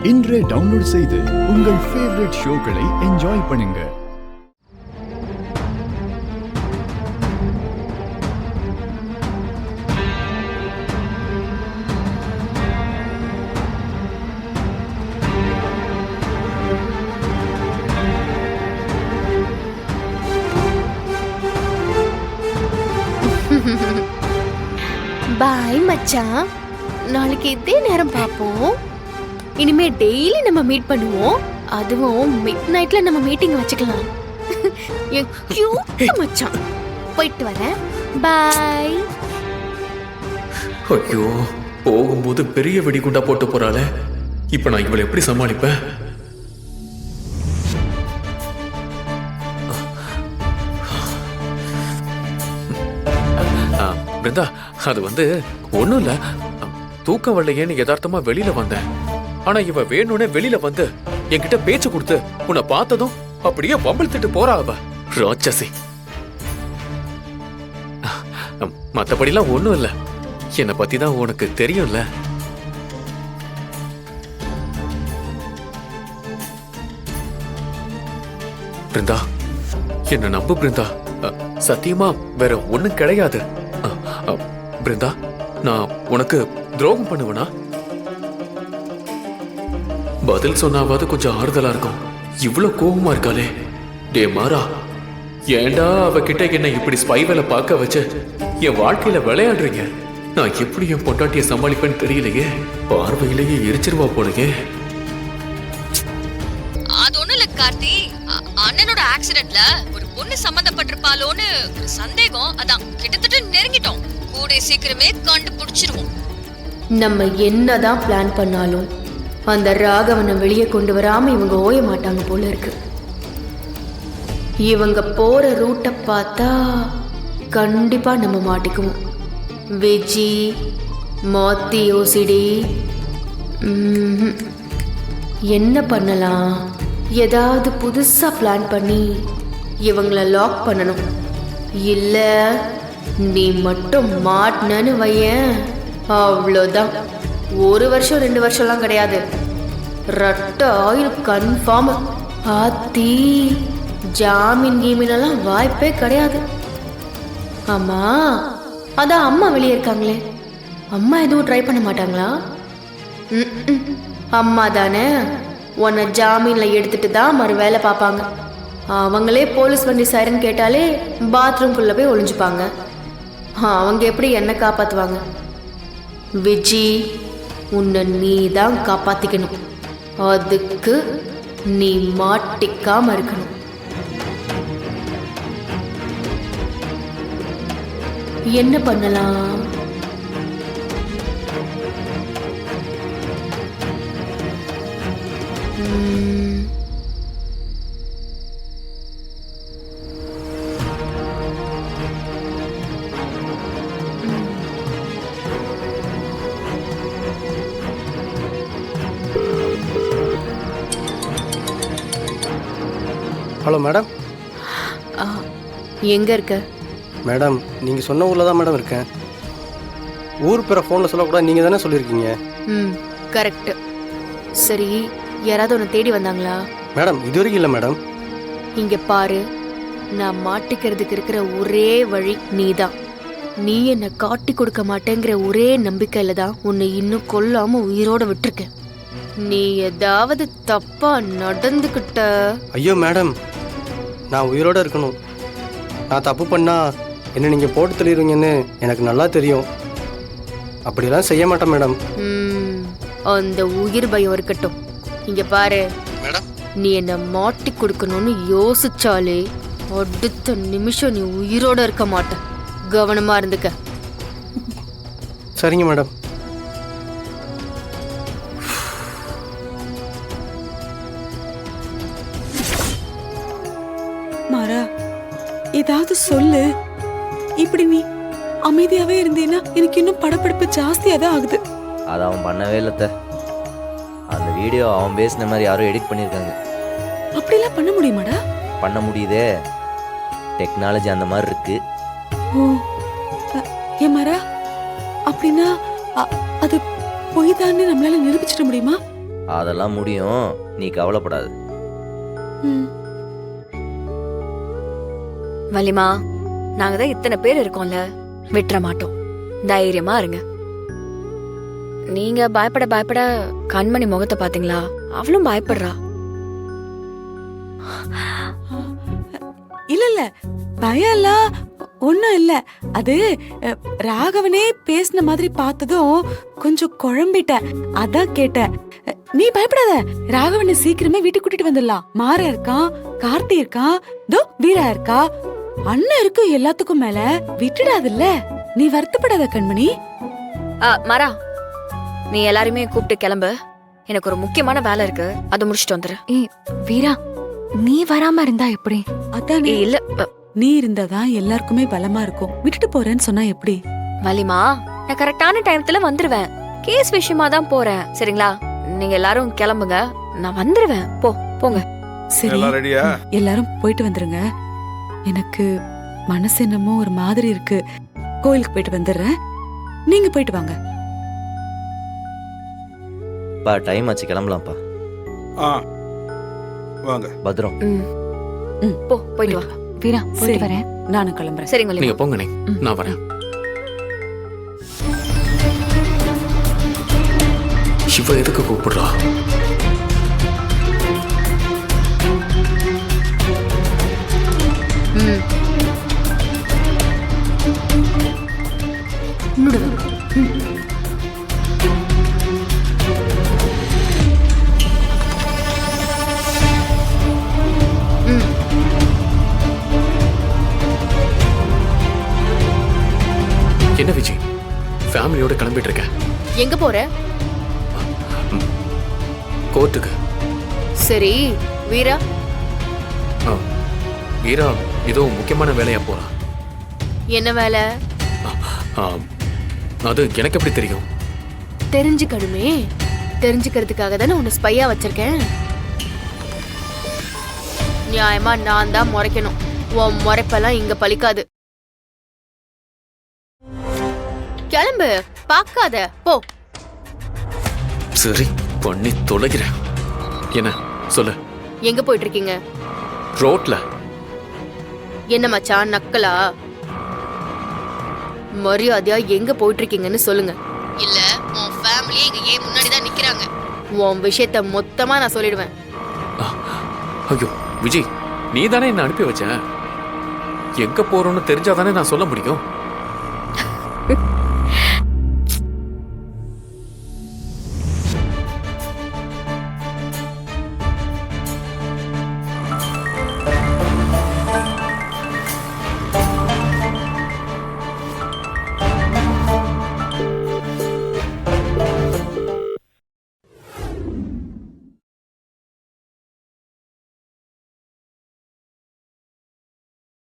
இன்றே டவுன்லோட் செய்து உங்கள் ஃபேவரட் ஷோக்களை என்ஜாய் பண்ணுங்க. பாய் மச்சான், நாளைக்கு இதே நேரம் பார்ப்போம். இனிமே டெய்லி நம்ம மீட் பண்ணுவோம். அதுவும் மிட் நைட்ல நம்ம மீட்டிங் வச்சுக்கலாம். என் கியூட் மச்சான், போயிட்டு வரேன். பாய். ஐயோ, போகும்போது பெரிய வெடிகுண்டா போட்டு போறாளே. இப்ப நான் இவளை எப்படி சமாளிப்பேன்? பிருந்தா, அது ஒண்ணும் இல்ல. தூக்கம் வரலையேன்னு யதார்த்தமா வெளியில வந்தேன். ஆனா இவ வேணும்னே வெளியில வந்து என்கிட்ட பேச்சு கொடுத்து உன்னை பார்த்ததும் அப்படியே வம்பிழுத்துட்டு போறா அவ ராட்சசி. மத்தபடிலாம் ஒண்ணும் இல்ல. என்னை பத்தி தான் உனக்கு தெரியும்ல. பிருந்தா, என்ன நம்பு பிருந்தா. சத்தியமா வேற ஒண்ணும் கிடையாது. பிருந்தா, நான் உனக்கு துரோகம் பண்ணுவனா? பதில் சொன்னாவது கொஞ்சம் ஆறுதலா இருக்கும். இவ்வளவு கோபமா இருக்காளே. டே மாறா, ஏண்டா அவகிட்ட என்ன இப்படி ஸ்பை வேலை பார்க்க வச்சு என் வாழ்க்கையில விளையாடுறீங்க? நான் எப்படி என் பொண்டாட்டிய சமாளிப்பேன்னு தெரியலையே. பார்வையிலேயே எரிச்சிருவா போலயே. அது ஒண்ணு இல்ல கார்த்தி, அண்ணனோட ஆக்சிடென்ட்ல ஒரு பொண்ணு சம்பந்தப்பட்டிருப்பாளோன்னு சந்தேகம். அதான் கிட்டத்தட்ட நெருங்கிட்டோம். கூடே சீக்கிரமே கண்டுபிடிச்சிருவோம். நம்ம என்னதான் பிளான் பண்ணாலும் அந்த ராகவனை வெளியே கொண்டு வராம இவங்க ஓய மாட்டாங்க போல இருக்கு. இவங்க போற ரூட்டை பார்த்தா கண்டிப்பா நம்ம மாட்டிக்குவோம். வெஜி மாத்தி யோசிடி. என்ன பண்ணலாம்? ஏதாவது புதுசா பிளான் பண்ணி இவங்கள லாக் பண்ணணும். இல்ல நீ மட்டும் மாட்டினு வையேன், அவ்வளோதான். 1 வருஷம் 2 வருஷம்லாம் கிடையாது, ரட்ட ஆயில் கன்ஃபார்ம். ஆத்தி, ஜாமீன் கீமீனெல்லாம் வாய்ப்பே கிடையாது. ஆமா, அதான் அம்மா வெளியே இருக்காங்களே, அம்மா எதுவும் ட்ரை பண்ண மாட்டாங்களா? அம்மா தானே உன்னை ஜாமீன்ல எடுத்துட்டு தான் மறு வேலை பார்ப்பாங்க. அவங்களே போலீஸ் வண்டி சைரன் கேட்டாலே பாத்ரூம்குள்ள போய் ஒளிஞ்சுப்பாங்க. அவங்க எப்படி என்ன காப்பாத்துவாங்க? விஜி, உன்னை நீ தான் காப்பாத்திக்கணும். அதுக்கு நீ மாட்டிக்காம இருக்கணும். என்ன பண்ணலாம்? Hello madam. எங்க இருக்க? மேடம், நீங்கள் சொன்ன ஊரில் தான் மேடம் இருக்கேன். ஊர் பேரை ஃபோனில் சொல்லக்கூடாது, நீங்கள் தானே சொல்லியிருக்கீங்க. கரெக்ட். சரி, யாராவது உன்னை தேடி வந்தாங்களா? மேடம், இது வரைக்கும் இல்லை மேடம். இங்க பாரு, நான் மாட்டிக்கிறதுக்கு இருக்கிற ஒரே வழி நீதான். நீ என்னை காட்டி கொடுக்க மாட்டேங்கிற ஒரே நம்பிக்கையில தான் உன்னை இன்னும் கொல்லாம உயிரோட விட்டுருக்கேன். நீ ஏதாவது தப்பா நடந்துக்கிட்ட... ஐயோ மேடம், நான் உயிரோட இருக்கணும். நான் தப்பு பண்ணா என்ன நீங்க போட்டு தெளிவீங்கன்னு எனக்கு நல்லா தெரியும். அப்படிலாம் செய்ய மாட்டேன் மேடம். அந்த உயிர் பயம் இருக்கட்டும். இங்க பாரு மேடம், நீ என்ன மாட்டி கொடுக்கணும்னு யோசிச்சாலே அடுத்த நிமிஷம் நீ உயிரோட இருக்க மாட்ட. கவனமா இருந்துக்க. சரிங்க மேடம். மாறா, ஏதாவது சொல்லு. இப்படி நீ அமைதியாவே இருந்தீன்னா எனக்கு இன்னும் படப்படப்பு ஜாஸ்தியா தான் ஆகுது. அது அவன் பண்ணவே இல்ல. அந்த வீடியோ அவன் பேசின மாதிரி யாரும் எடிட் பண்ணியிருக்காங்க. அப்படிலாம் பண்ண முடியுமாடா? பண்ண முடியுதே, டெக்னாலஜி அந்த மாதிரி இருக்கு. ஓ, ஏன் மாறா, அப்படின்னா அது பொய் தான்னு நம்மளால நிரூபிச்சிட முடியுமா? அதெல்லாம் முடியும், நீ கவலைப்படாது. ம். வள்ளிமா, நாங்க தான் இத்தனை பேர் இருக்கோம்ல, விட்டுற மாட்டோம். தைரியமா இருங்க. நீங்க பயப்பட பயப்பட கண்மணி முகத்தை பாத்தீங்களா? அவளும் பயப்படுறா. இல்ல இல்ல பயம் இல்ல, ஒண்ணும் இல்ல. அது ராகவனே பேசின மாதிரி பார்த்ததும் கொஞ்சம் குழம்பிட்டேன், அதான் கேட்டேன். நீ பயப்படாத, ராகவனை சீக்கிரமே வீட்டுக்கு கூட்டிட்டு வந்துடலாம். மாற இருக்கான், கார்த்தி இருக்கான், தோ வீரா இருக்கா, அண்ணன் இருக்கு, எல்லாத்துக்கும் மேல விட்டுடாதுல்ல. நீ வருத்தப்படாத கண்மணி. மாறா, நீ எல்லாருமே கூப்பிட்டு கிளம்பு. எனக்கு ஒரு முக்கியமான வேலை இருக்கு, அதை முடிச்சுட்டு வந்துரு. ஏய் வீரா, நீ வராம இருந்தா எப்படி? அதானே, இல்ல நீ இருந்தாதான் எல்லாருக்குமே பலமா இருக்கும். விட்டுட்டு போறேன்னு சொன்னா எப்படி? வள்ளிமா, நான் கரெக்டான டைம்ல வந்துருவேன். கேஸ் விஷயமா தான் போறேன், சரிங்களா? நீங்க எல்லாரும் கிளம்புங்க, நான் வந்துருவேன். போங்க. சரி, எல்லாம் ரெடியா? எல்லாரும் போயிட்டு வந்துருங்க. எனக்கு மனசு என்னமோ ஒரு மாதிரி இருக்கு. கோயிலுக்கு போயிட்டு வந்துடுறேன், நீங்க போயிட்டு வாங்க. பா, டைம் ஆச்சு, கிளம்பலாம்ப்பா. ஆ வாங்க. பத்திரம். போயிட்டு வா. வீரா, சரி, போயிட்டு வரேன். நானும் கிளம்புறேன். சரிங்க வள்ளிமா. நீங்க போங்க, நான் வரேன். இவ எதுக்கு கூப்பிடுறா? என்ன விஜய், ஃபேமிலியோட கிளம்பிட்டு இருக்கேன். எங்க போற? கோர்ட்டுக்கு. சரி வீரா, வீரா ஏதோ முக்கியமான வேலையா போறா. என்ன வேலை? ஆ, அது எனக்கு எப்படி தெரியும்? தெரிஞ்சுக்கணுமே, தெரிஞ்சுக்கிறதுக்காக தானே உன்னை ஸ்பையா வச்சிருக்கேன். நியாயமா நான் தான் முறைக்கணும். உன் முறைப்பெல்லாம் இங்க பலிக்காது. கிளம்பு, பார்க்காத, போ. சரி, பண்ணி தொலைகிறேன். என்ன சொல்லு? எங்க போயிட்டு இருக்கீங்க? ரோட்ல. என்ன மச்சான், நக்கலா? மரியாதையா எங்க போயிட்டு இருக்கீங்கன்னு சொல்லுங்க. இல்ல உன் ஃபேமிலியே இங்க ஏன் முன்னாடி தான் நிக்கிறாங்க. உன் விஷயத்த மொத்தமா நான் சொல்லிடுவேன். ஐயோ விஜய், நீ தானே என்ன அனுப்பி வச்ச. எங்க போறோம்னு தெரிஞ்சாதானே நான் சொல்ல முடியும்.